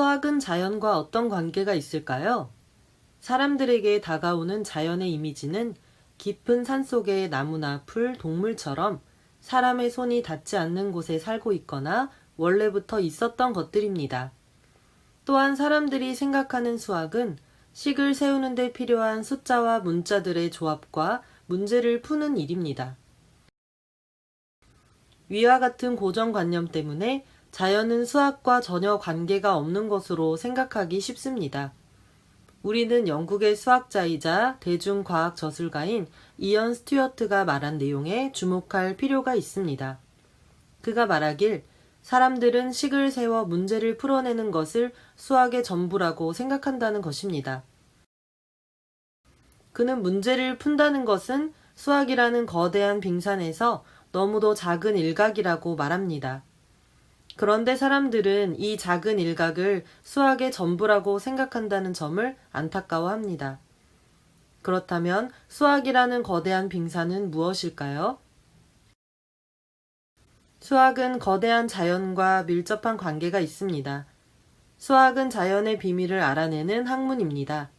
수학은 자연과 어떤 관계가 있을까요? 사람들에게 다가오는 자연의 이미지는 깊은 산속의 나무나 풀, 동물처럼 사람의 손이 닿지 않는 곳에 살고 있거나 원래부터 있었던 것들입니다. 또한 사람들이 생각하는 수학은 식을 세우는 데 필요한 숫자와 문자들의 조합과 문제를 푸는 일입니다. 위와 같은 고정관념 때문에 자연은 수학과 전혀 관계가 없는 것으로 생각하기 쉽습니다. 우리는 영국의 수학자이자 대중과학 저술가인 이언 스튜어트가 말한 내용에 주목할 필요가 있습니다. 그가 말하길 사람들은 식을 세워 문제를 풀어내는 것을 수학의 전부라고 생각한다는 것입니다. 그는 문제를 푼다는 것은 수학이라는 거대한 빙산에서 너무도 작은 일각이라고 말합니다. 그런데 사람들은 이 작은 일각을 수학의 전부라고 생각한다는 점을 안타까워합니다. 그렇다면 수학이라는 거대한 빙산은 무엇일까요? 수학은 거대한 자연과 밀접한 관계가 있습니다. 수학은 자연의 비밀을 알아내는 학문입니다.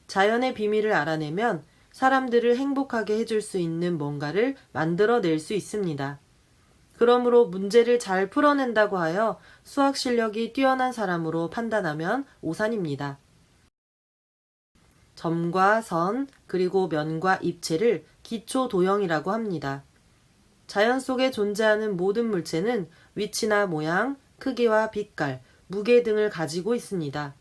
자연의 비밀을 알아내면 사람들을 행복하게 해줄 수 있는 뭔가를 만들어낼 수 있습니다. 그러므로 문제를 잘 풀어낸다고 하여 수학 실력이 뛰어난 사람으로 판단하면 오산입니다. 점과 선, 그리고 면과 입체를 기초 도형이라고 합니다. 자연 속에 존재하는 모든 물체는 위치나 모양, 크기와 빛깔, 무게 등을 가지고 있습니다.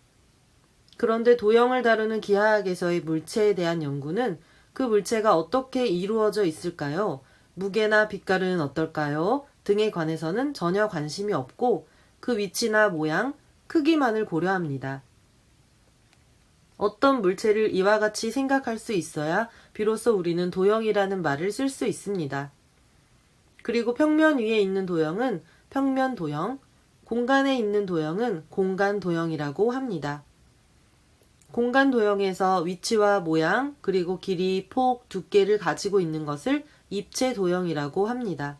그런데 도형을 다루는 기하학에서의 물체에 대한 연구는 그 물체가 어떻게 이루어져 있을까요? 무게나 빛깔은 어떨까요? 등에 관해서는 전혀 관심이 없고 그 위치나 모양, 크기만을 고려합니다. 어떤 물체를 이와 같이 생각할 수 있어야 비로소 우리는 도형이라는 말을 쓸 수 있습니다. 그리고 평면 위에 있는 도형은 평면 도형, 공간에 있는 도형은 공간 도형이라고 합니다. 공간 도형에서 위치와 모양, 그리고 길이, 폭, 두께를 가지고 있는 것을 입체 도형이라고 합니다.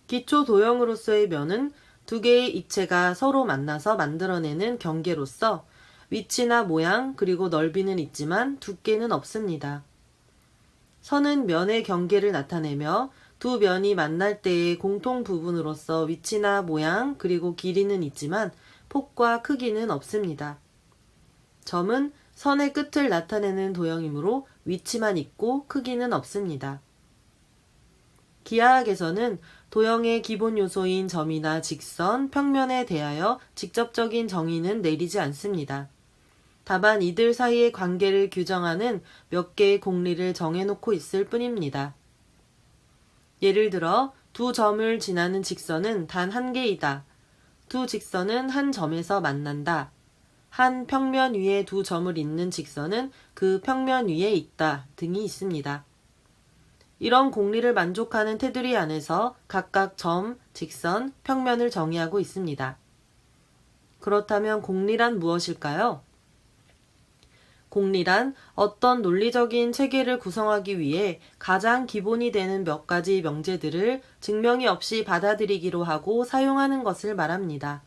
기초 도형으로서의 면은 두 개의 입체가 서로 만나서 만들어내는 경계로서 위치나 모양, 그리고 넓이는 있지만 두께는 없습니다. 선은 면의 경계를 나타내며 두 면이 만날 때의 공통 부분으로서 위치나 모양, 그리고 길이는 있지만 폭과 크기는 없습니다. 점은 선의 끝을 나타내는 도형이므로 위치만 있고 크기는 없습니다. 기하학에서는 도형의 기본 요소인 점이나 직선, 평면에 대하여 직접적인 정의는 내리지 않습니다. 다만 이들 사이의 관계를 규정하는 몇 개의 공리를 정해놓고 있을 뿐입니다. 예를 들어 두 점을 지나는 직선은 단 한 개이다. 두 직선은 한 점에서 만난다. 한 평면 위에 두 점을 잇는 직선은 그 평면 위에 있다 등이 있습니다. 이런 공리를 만족하는 테두리 안에서 각각 점, 직선, 평면을 정의하고 있습니다. 그렇다면 공리란 무엇일까요? 공리란 어떤 논리적인 체계를 구성하기 위해 가장 기본이 되는 몇 가지 명제들을 증명이 없이 받아들이기로 하고 사용하는 것을 말합니다.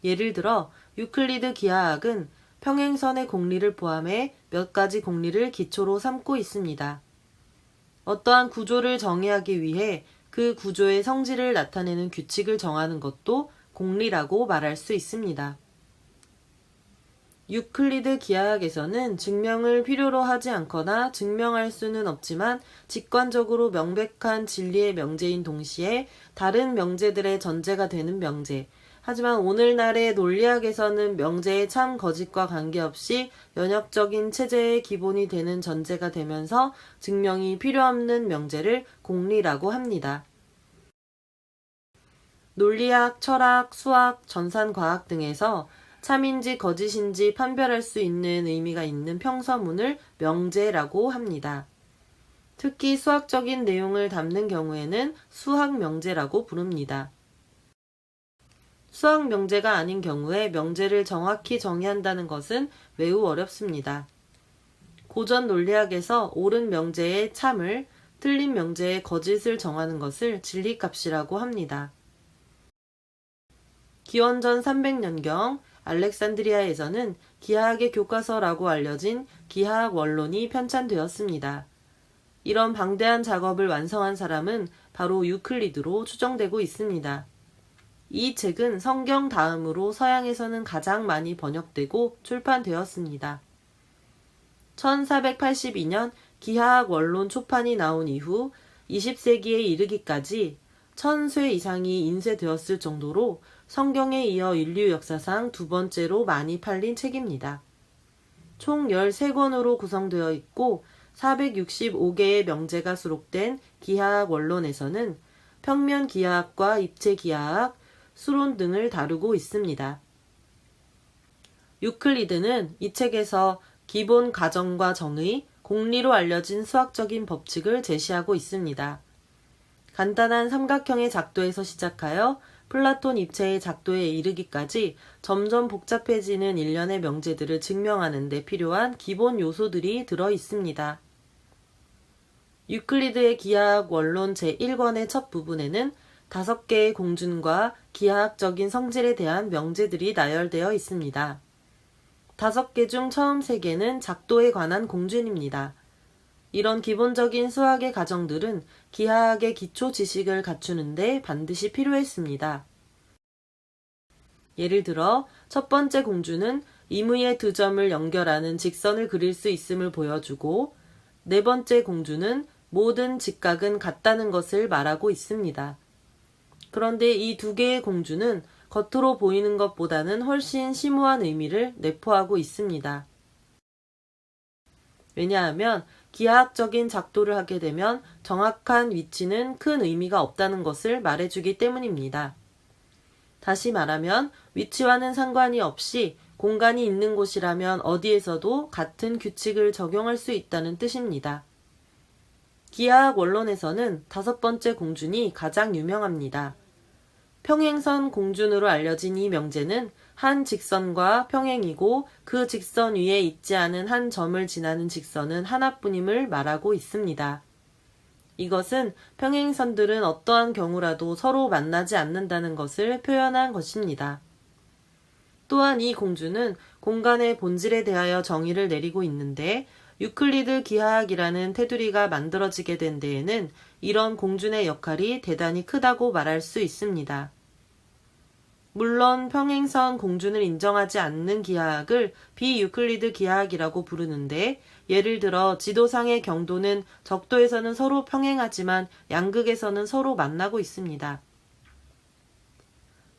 예를 들어 유클리드 기하학은 평행선의 공리를 포함해 몇 가지 공리를 기초로 삼고 있습니다. 어떠한 구조를 정의하기 위해 그 구조의 성질을 나타내는 규칙을 정하는 것도 공리라고 말할 수 있습니다. 유클리드 기하학에서는 증명을 필요로 하지 않거나 증명할 수는 없지만 직관적으로 명백한 진리의 명제인 동시에 다른 명제들의 전제가 되는 명제, 하지만 오늘날의 논리학에서는 명제의 참 거짓과 관계없이 연역적인 체제의 기본이 되는 전제가 되면서 증명이 필요 없는 명제를 공리라고 합니다. 논리학, 철학, 수학, 전산과학 등에서 참인지 거짓인지 판별할 수 있는 의미가 있는 평서문을 명제라고 합니다. 특히 수학적인 내용을 담는 경우에는 수학 명제라고 부릅니다. 수학 명제가 아닌 경우에 명제를 정확히 정의한다는 것은 매우 어렵습니다. 고전 논리학에서 옳은 명제의 참을, 틀린 명제의 거짓을 정하는 것을 진리값이라고 합니다. 기원전 300년경 알렉산드리아에서는 기하학의 교과서라고 알려진 기하학 원론이 편찬되었습니다. 이런 방대한 작업을 완성한 사람은 바로 유클리드로 추정되고 있습니다. 이 책은 성경 다음으로 서양에서는 가장 많이 번역되고 출판되었습니다. 1482년 기하학 원론 초판이 나온 이후 20세기에 이르기까지 1000쇄 이상이 인쇄되었을 정도로 성경에 이어 인류 역사상 두 번째로 많이 팔린 책입니다. 총 13권으로 구성되어 있고 465개의 명제가 수록된 기하학 원론에서는 평면 기하학과 입체 기하학, 수론 등을 다루고 있습니다. 유클리드는 이 책에서 기본 가정과 정의, 공리로 알려진 수학적인 법칙을 제시하고 있습니다. 간단한 삼각형의 작도에서 시작하여 플라톤 입체의 작도에 이르기까지 점점 복잡해지는 일련의 명제들을 증명하는 데 필요한 기본 요소들이 들어 있습니다. 유클리드의 기하학 원론 제1권의 첫 부분에는 5개의 공준과 기하학적인 성질에 대한 명제들이 나열되어 있습니다. 5개 중 처음 3개는 작도에 관한 공준입니다. 이런 기본적인 수학의 가정들은 기하학의 기초 지식을 갖추는데 반드시 필요했습니다. 예를 들어 첫 번째 공준은 임의의 두 점을 연결하는 직선을 그릴 수 있음을 보여주고, 네 번째 공준은 모든 직각은 같다는 것을 말하고 있습니다. 그런데 이 두 개의 공준은 겉으로 보이는 것보다는 훨씬 심오한 의미를 내포하고 있습니다. 왜냐하면 기하학적인 작도를 하게 되면 정확한 위치는 큰 의미가 없다는 것을 말해주기 때문입니다. 다시 말하면 위치와는 상관이 없이 공간이 있는 곳이라면 어디에서도 같은 규칙을 적용할 수 있다는 뜻입니다. 기하학 원론에서는 5번째 공준이 가장 유명합니다. 평행선 공준으로 알려진 이 명제는 한 직선과 평행이고 그 직선 위에 있지 않은 한 점을 지나는 직선은 하나뿐임을 말하고 있습니다. 이것은 평행선들은 어떠한 경우라도 서로 만나지 않는다는 것을 표현한 것입니다. 또한 이 공준은 공간의 본질에 대하여 정의를 내리고 있는데, 유클리드 기하학이라는 테두리가 만들어지게 된 데에는 이런 공준의 역할이 대단히 크다고 말할 수 있습니다. 물론 평행선 공준을 인정하지 않는 기하학을 비유클리드 기하학이라고 부르는데, 예를 들어 지도상의 경도는 적도에서는 서로 평행하지만 양극에서는 서로 만나고 있습니다.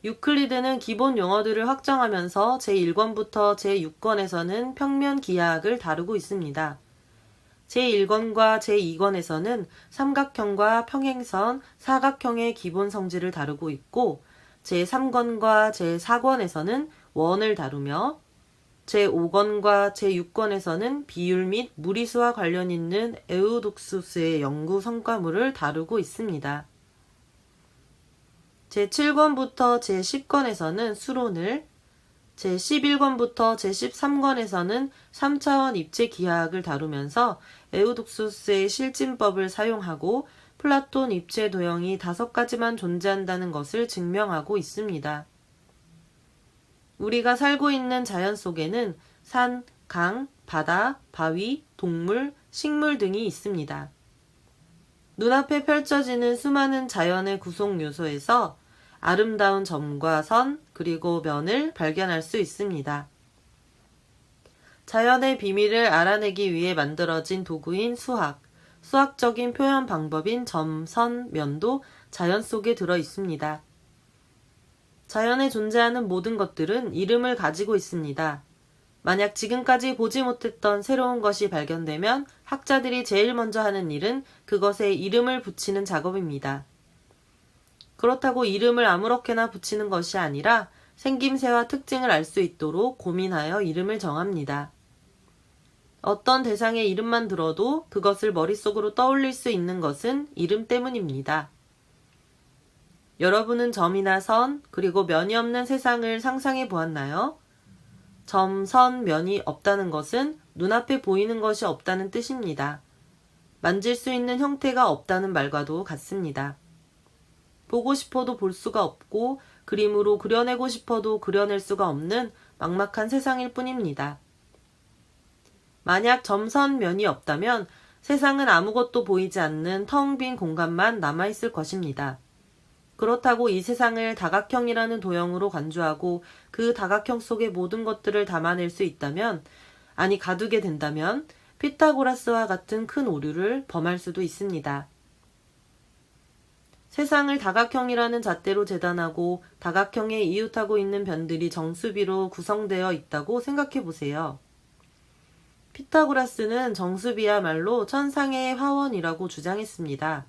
유클리드는 기본 용어들을 확정하면서 제1권부터 제6권에서는 평면 기하학을 다루고 있습니다. 제1권과 제2권에서는 삼각형과 평행선, 사각형의 기본 성질을 다루고 있고, 제3권과 제4권에서는 원을 다루며, 제5권과 제6권에서는 비율 및 무리수와 관련 있는 에우독수스의 연구 성과물을 다루고 있습니다. 제7권부터 제10권에서는 수론을, 제11권부터 제13권에서는 3차원 입체 기하학을 다루면서 에우독수스의 실진법을 사용하고 플라톤 입체 도형이 5가지만 존재한다는 것을 증명하고 있습니다. 우리가 살고 있는 자연 속에는 산, 강, 바다, 바위, 동물, 식물 등이 있습니다. 눈앞에 펼쳐지는 수많은 자연의 구성 요소에서 아름다운 점과 선, 그리고 면을 발견할 수 있습니다. 자연의 비밀을 알아내기 위해 만들어진 도구인 수학, 수학적인 표현 방법인 점, 선, 면도 자연 속에 들어 있습니다. 자연에 존재하는 모든 것들은 이름을 가지고 있습니다. 만약 지금까지 보지 못했던 새로운 것이 발견되면 학자들이 제일 먼저 하는 일은 그것에 이름을 붙이는 작업입니다. 그렇다고 이름을 아무렇게나 붙이는 것이 아니라 생김새와 특징을 알 수 있도록 고민하여 이름을 정합니다. 어떤 대상의 이름만 들어도 그것을 머릿속으로 떠올릴 수 있는 것은 이름 때문입니다. 여러분은 점이나 선, 그리고 면이 없는 세상을 상상해 보았나요? 점, 선, 면이 없다는 것은 눈앞에 보이는 것이 없다는 뜻입니다. 만질 수 있는 형태가 없다는 말과도 같습니다. 보고 싶어도 볼 수가 없고 그림으로 그려내고 싶어도 그려낼 수가 없는 막막한 세상일 뿐입니다. 만약 점선면이 없다면 세상은 아무것도 보이지 않는 텅 빈 공간만 남아있을 것입니다. 그렇다고 이 세상을 다각형이라는 도형으로 간주하고 그 다각형 속의 모든 것들을 담아낼 수 있다면, 아니 가두게 된다면 피타고라스와 같은 큰 오류를 범할 수도 있습니다. 세상을 다각형이라는 잣대로 재단하고 다각형에 이웃하고 있는 변들이 정수비로 구성되어 있다고 생각해 보세요. 피타고라스는 정수비야말로 천상의 화원이라고 주장했습니다.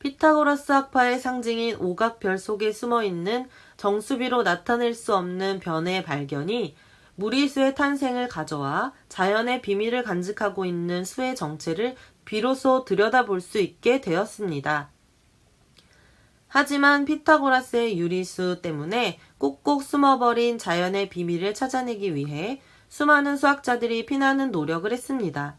피타고라스 학파의 상징인 오각별 속에 숨어있는 정수비로 나타낼 수 없는 변의 발견이 무리수의 탄생을 가져와 자연의 비밀을 간직하고 있는 수의 정체를 비로소 들여다볼 수 있게 되었습니다. 하지만 피타고라스의 유리수 때문에 꼭꼭 숨어버린 자연의 비밀을 찾아내기 위해 수많은 수학자들이 피나는 노력을 했습니다.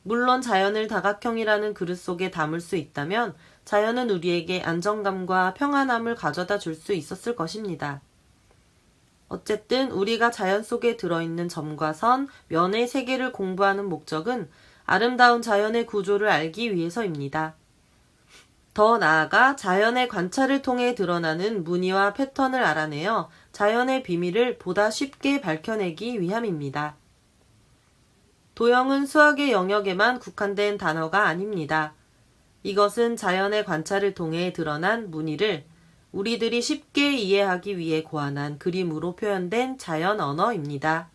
물론 자연을 다각형이라는 그릇 속에 담을 수 있다면 자연은 우리에게 안정감과 평안함을 가져다 줄 수 있었을 것입니다. 어쨌든 우리가 자연 속에 들어있는 점과 선, 면의 세계를 공부하는 목적은 아름다운 자연의 구조를 알기 위해서입니다. 더 나아가 자연의 관찰을 통해 드러나는 무늬와 패턴을 알아내어 자연의 비밀을 보다 쉽게 밝혀내기 위함입니다. 도형은 수학의 영역에만 국한된 단어가 아닙니다. 이것은 자연의 관찰을 통해 드러난 무늬를 우리들이 쉽게 이해하기 위해 고안한 그림으로 표현된 자연 언어입니다.